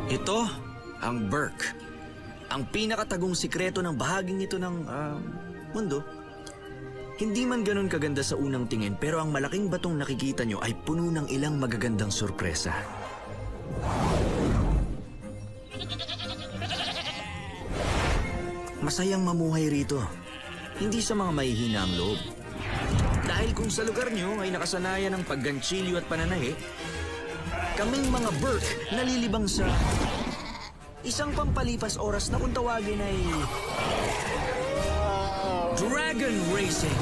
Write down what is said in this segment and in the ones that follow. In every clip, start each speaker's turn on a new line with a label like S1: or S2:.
S1: Ito ang Burke. Ang pinakatagong sikreto ng bahaging ito ng mundo. Hindi man ganun kaganda sa unang tingin, pero ang malaking batong nakikita nyo ay puno ng ilang magagandang sorpresa. Masayang mamuhay rito. Hindi sa mga mahihina ang loob. Dahil kung sa lugar nyo ay nakasanayan ng pagganchilyo at pananahi, kaming mga Burke nalilibang sa isang pampalipas oras na kung tawagin ay Dragon Racing.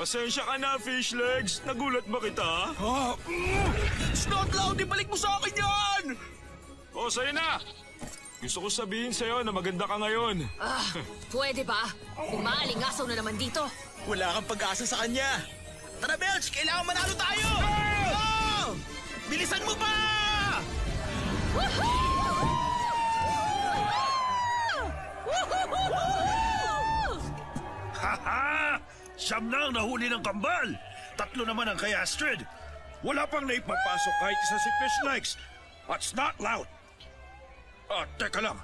S2: Pasensya ka na, fish legs. Nagulat ba kita?
S3: Snotloud, ibalik mo sa akin yan!
S2: O, sa'yo na. Gusto ko sabihin sa'yo na maganda ka ngayon.
S4: Pwede ba? Umaalingasaw na naman dito.
S3: Wala kang pag-asa sa kanya. Tara, Belch! Kailangan manalo tayo! Oh! Bilisan mo pa!
S5: Haha! Siyam na ang nahuli ng kambal! 3 naman ang kay Astrid. Wala pang naipapasok kahit isa si Fish Legs. At Snotloud. Teka lang.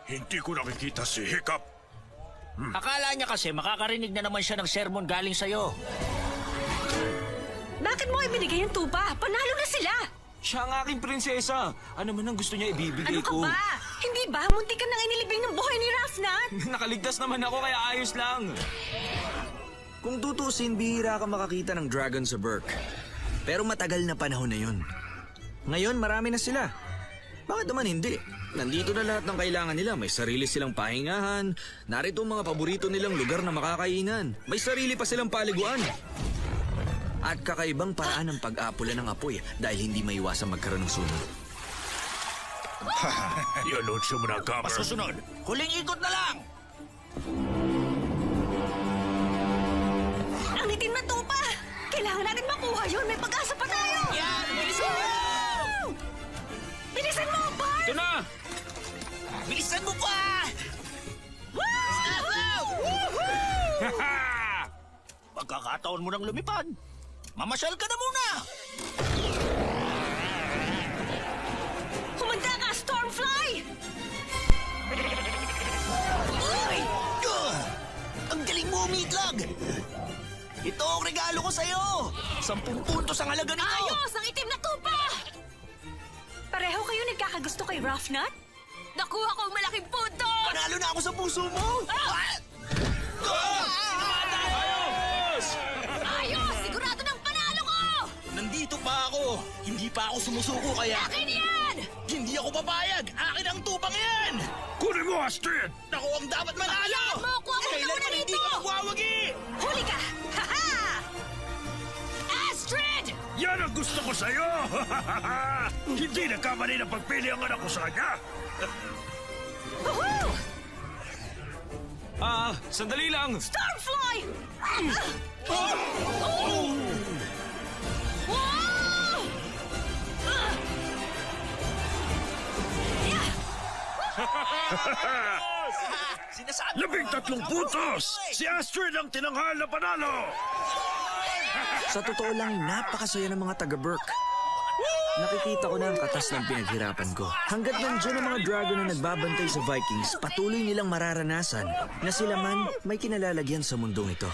S5: Hindi ko nakikita si Hiccup.
S6: Akala niya kasi makakarinig na naman siya ng sermon galing sa'yo.
S4: Bakit mo ibinigay yung tupa? Panalo na sila!
S2: Siya ang aking prinsesa. Ano man ang gusto niya ibibigay
S4: Ano ka
S2: ko.
S4: ba? Hindi ba? Munti ka nang inilibing ng buhay ni Rafnat!
S2: Nakaligtas naman ako kaya ayos lang.
S1: Kung tutusin, bihira ka makakita ng dragon sa Burke. Pero matagal na panahon na yun. Ngayon, marami na sila. Bakit naman hindi? Nandito na lahat ng kailangan nila. May sarili silang pahingahan. Narito ang mga paborito nilang lugar na makakainan. May sarili pa silang paliguan. At kakaibang paraan ng pag-apula ng apoy dahil hindi maiwasang magkaroon ng sunog.
S5: I-anunsyo mo na, Gummer.
S3: Susunod, huling ikot na lang!
S4: Ang itim na tupa! Kailangan natin makuha yun! May pag-asa pa tayo!
S3: Yan! Bilisan mo!
S4: Bilisan mo, Bart!
S2: Ito na!
S3: Bilisan mo pa! Snotloud! Pagkakataon mo nang lumipad. Mamasyal ka na muna!
S4: Humanda ka, Stormfly!
S3: Uy! Ang galing mo, Meatlag! Ito ang regalo ko sa'yo! 10 puntos ang halaga nito!
S4: Ayos! Ang itim na tupa! Pareho kayo nagkakagusto kay Rafnat? Nakuha ko ang malaking punto!
S3: Panalo na ako sa puso mo!
S4: Ayos! Sigurado ng panalo ko!
S3: Nandito pa ako! Hindi pa ako sumusuko kaya...
S4: Akin yan!
S3: Hindi ako papayag! Akin ang tupang yan!
S5: Kunin mo, Astrid!
S3: Ako ang dapat manalo!
S4: Hayaan mo! Kuha mo na
S3: Kailan
S4: muna
S3: man hindi
S4: dito!
S3: ka magwawagi!
S4: Huli ka! Ha-ha! Astrid!
S5: Yan ang gusto ko sa'yo! Hindi nagkamali ng pagpili ang anak ko sa kanya!
S4: Woohoo!
S2: Sandali lang.
S4: Stormfly! Wow!
S3: Sinasabi
S5: 13 puntos! Si Astrid ang tinanghal na panalo!
S1: Sa totoo lang, napakasaya ng mga taga-Burke. Nakikita ko na ang katas ng pinaghirapan ko. Hanggat nandiyan ang mga dragon na nagbabantay sa Vikings, patuloy nilang mararanasan na sila man may kinalalagyan sa mundong ito.